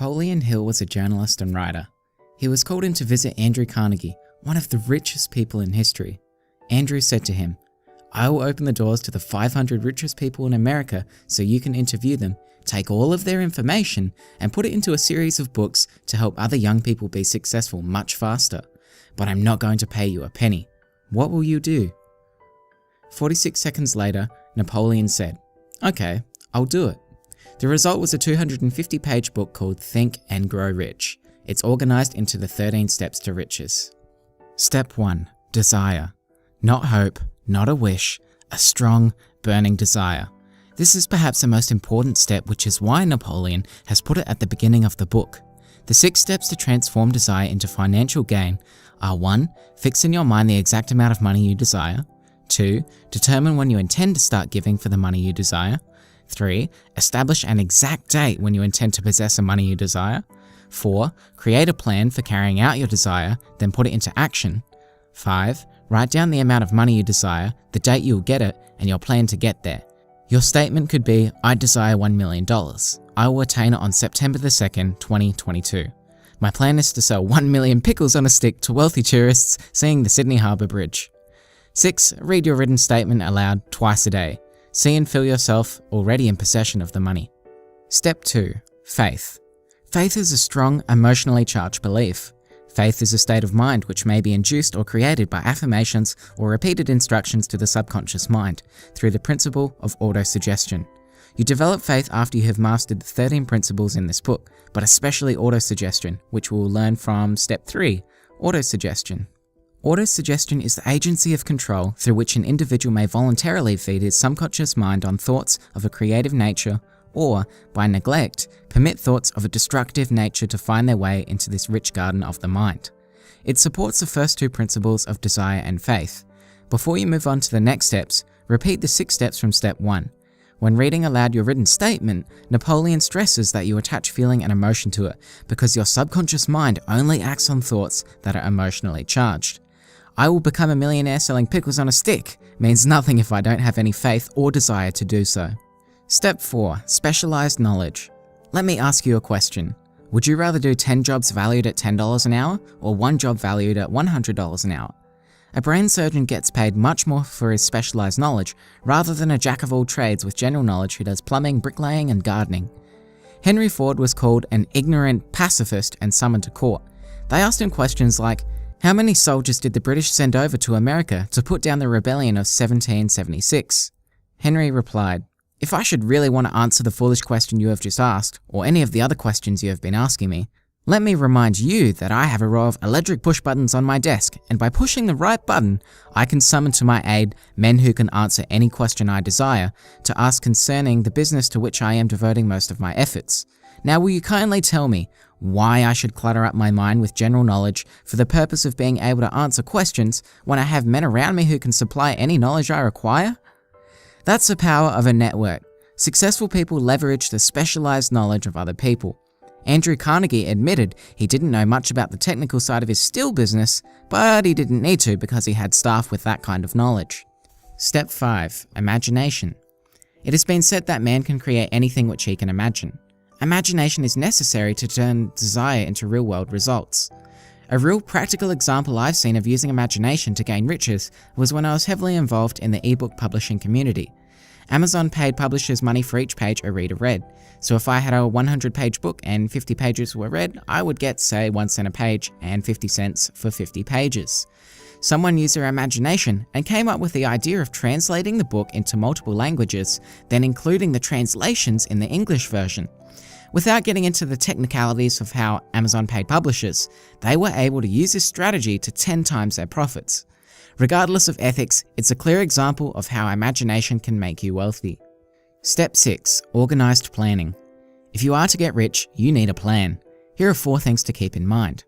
Napoleon Hill was a journalist and writer. He was called in to visit Andrew Carnegie, one of the richest people in history. Andrew said to him, "I will open the doors to the 500 richest people in America so you can interview them, take all of their information, and put it into a series of books to help other young people be successful much faster. But I'm not going to pay you a penny. What will you do?" 46 seconds later, Napoleon said, "Okay, I'll do it." The result was a 250-page book called Think and Grow Rich. It's organized into the 13 steps to riches. Step 1. Desire. Not hope, not a wish, a strong, burning desire. This is perhaps the most important step, which is why Napoleon has put it at the beginning of the book. The 6 steps to transform desire into financial gain are 1. Fix in your mind the exact amount of money you desire. 2. Determine when you intend to start giving for the money you desire. 3. Establish an exact date when you intend to possess the money you desire. 4. Create a plan for carrying out your desire, then put it into action. 5. Write down the amount of money you desire, the date you'll get it, and your plan to get there. Your statement could be, "I desire $1 million. I will attain it on September the 2nd, 2022. My plan is to sell 1 million pickles on a stick to wealthy tourists seeing the Sydney Harbour Bridge." 6. Read your written statement aloud twice a day. See and feel yourself already in possession of the money. Step 2. Faith. Faith is a strong, emotionally charged belief. Faith is a state of mind which may be induced or created by affirmations or repeated instructions to the subconscious mind through the principle of autosuggestion. You develop faith after you have mastered the 13 principles in this book, but especially autosuggestion, which we will learn from Step 3, autosuggestion. Autosuggestion is the agency of control through which an individual may voluntarily feed his subconscious mind on thoughts of a creative nature or, by neglect, permit thoughts of a destructive nature to find their way into this rich garden of the mind. It supports the first 2 principles of desire and faith. Before you move on to the next steps, repeat the 6 steps from Step 1. When reading aloud your written statement, Napoleon stresses that you attach feeling and emotion to it because your subconscious mind only acts on thoughts that are emotionally charged. "I will become a millionaire selling pickles on a stick" means nothing if I don't have any faith or desire to do so. Step 4. Specialized knowledge. Let me ask you a question. Would you rather do 10 jobs valued at $10 an hour or 1 job valued at $100 an hour? A brain surgeon gets paid much more for his specialized knowledge rather than a jack of all trades with general knowledge who does plumbing, bricklaying, and gardening. Henry Ford was called an ignorant pacifist and summoned to court. They asked him questions like, how many soldiers did the British send over to America to put down the rebellion of 1776? Henry replied, "If I should really want to answer the foolish question you have just asked, or any of the other questions you have been asking me, let me remind you that I have a row of electric push buttons on my desk, and by pushing the right button, I can summon to my aid men who can answer any question I desire to ask concerning the business to which I am devoting most of my efforts. Now will you kindly tell me why I should clutter up my mind with general knowledge for the purpose of being able to answer questions when I have men around me who can supply any knowledge I require?" That's the power of a network. Successful people leverage the specialized knowledge of other people. Andrew Carnegie admitted he didn't know much about the technical side of his steel business, but he didn't need to because he had staff with that kind of knowledge. Step 5. Imagination. It has been said that man can create anything which he can imagine. Imagination is necessary to turn desire into real-world results. A real practical example I've seen of using imagination to gain riches was when I was heavily involved in the ebook publishing community. Amazon paid publishers money for each page a reader read, so if I had a 100-page book and 50 pages were read, I would get, say, 1 cent a page and 50 cents for 50 pages. Someone used their imagination and came up with the idea of translating the book into multiple languages, then including the translations in the English version. Without getting into the technicalities of how Amazon paid publishers, they were able to use this strategy to 10 times their profits. Regardless of ethics, it's a clear example of how imagination can make you wealthy. Step 6. Organized planning. If you are to get rich, you need a plan. Here are 4 things to keep in mind.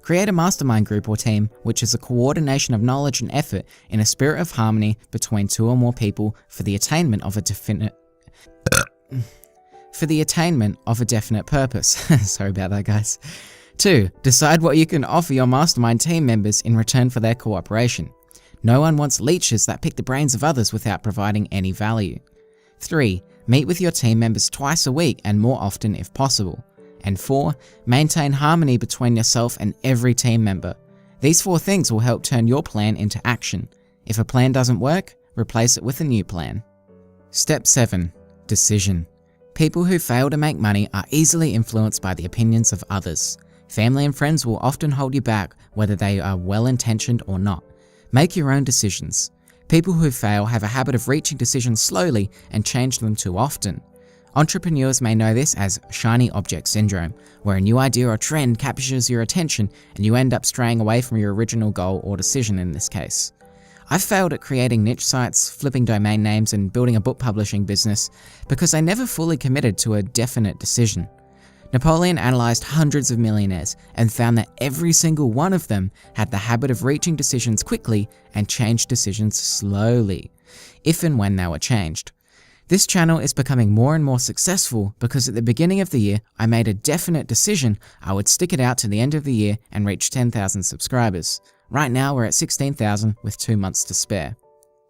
Create a mastermind group or team, which is a coordination of knowledge and effort in a spirit of harmony between 2 or more people for the attainment of a definite purpose. Sorry about that, guys. 2. Decide what you can offer your mastermind team members in return for their cooperation. No one wants leeches that pick the brains of others without providing any value. 3. Meet with your team members twice a week and more often if possible. And 4, maintain harmony between yourself and every team member. These 4 things will help turn your plan into action. If a plan doesn't work, replace it with a new plan. Step 7. Decision. People who fail to make money are easily influenced by the opinions of others. Family and friends will often hold you back, whether they are well-intentioned or not. Make your own decisions. People who fail have a habit of reaching decisions slowly and change them too often. Entrepreneurs may know this as shiny object syndrome, where a new idea or trend captures your attention and you end up straying away from your original goal or decision in this case. I've failed at creating niche sites, flipping domain names, and building a book publishing business because I never fully committed to a definite decision. Napoleon analyzed hundreds of millionaires and found that every single one of them had the habit of reaching decisions quickly and changed decisions slowly, if and when they were changed. This channel is becoming more and more successful because at the beginning of the year, I made a definite decision I would stick it out to the end of the year and reach 10,000 subscribers. Right now we're at 16,000 with 2 months to spare.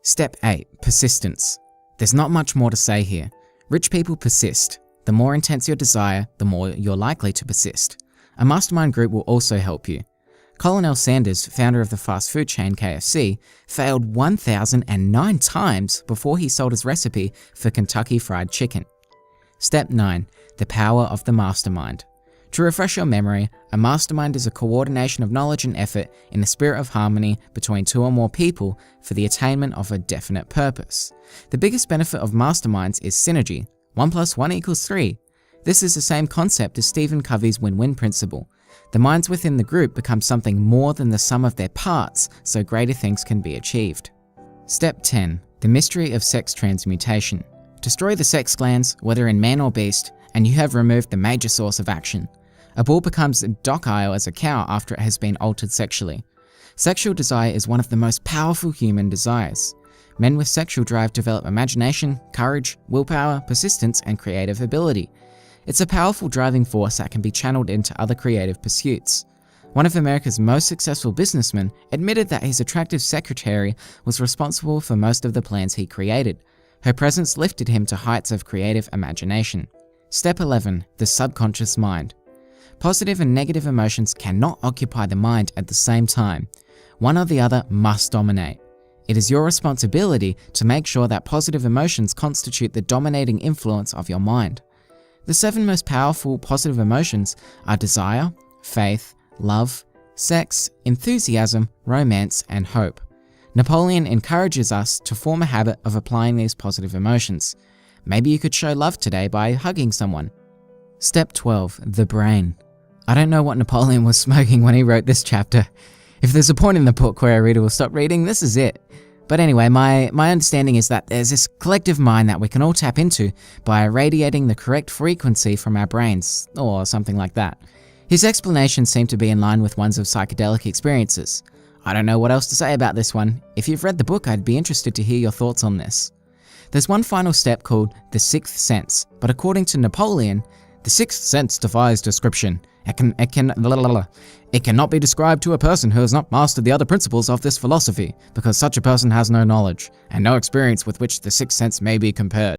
Step 8. Persistence. There's not much more to say here. Rich people persist. The more intense your desire, the more you're likely to persist. A mastermind group will also help you. Colonel Sanders, founder of the fast food chain KFC, failed 1,009 times before he sold his recipe for Kentucky Fried Chicken. Step 9. The power of the mastermind. To refresh your memory, a mastermind is a coordination of knowledge and effort in a spirit of harmony between 2 or more people for the attainment of a definite purpose. The biggest benefit of masterminds is synergy. 1 + 1 = 3. This is the same concept as Stephen Covey's win-win principle. The minds within the group become something more than the sum of their parts, so greater things can be achieved. Step 10. The mystery of sex transmutation. Destroy the sex glands, whether in man or beast, and you have removed the major source of action. A bull becomes docile as a cow after it has been altered sexually. Sexual desire is one of the most powerful human desires. Men with sexual drive develop imagination, courage, willpower, persistence, and creative ability. It's a powerful driving force that can be channeled into other creative pursuits. One of America's most successful businessmen admitted that his attractive secretary was responsible for most of the plans he created. Her presence lifted him to heights of creative imagination. Step 11. The subconscious mind. Positive and negative emotions cannot occupy the mind at the same time. One or the other must dominate. It is your responsibility to make sure that positive emotions constitute the dominating influence of your mind. The 7 most powerful positive emotions are desire, faith, love, sex, enthusiasm, romance, and hope. Napoleon encourages us to form a habit of applying these positive emotions. Maybe you could show love today by hugging someone. Step 12. The brain. I don't know what Napoleon was smoking when he wrote this chapter. If there's a point in the book where a reader will stop reading, this is it. But anyway, my understanding is that there's this collective mind that we can all tap into by irradiating the correct frequency from our brains, or something like that. His explanations seem to be in line with ones of psychedelic experiences. I don't know what else to say about this one. If you've read the book, I'd be interested to hear your thoughts on this. There's one final step called the 6th sense, but according to Napoleon, the 6th sense defies description. It cannot be described to a person who has not mastered the other principles of this philosophy, because such a person has no knowledge, and no experience with which the 6th sense may be compared.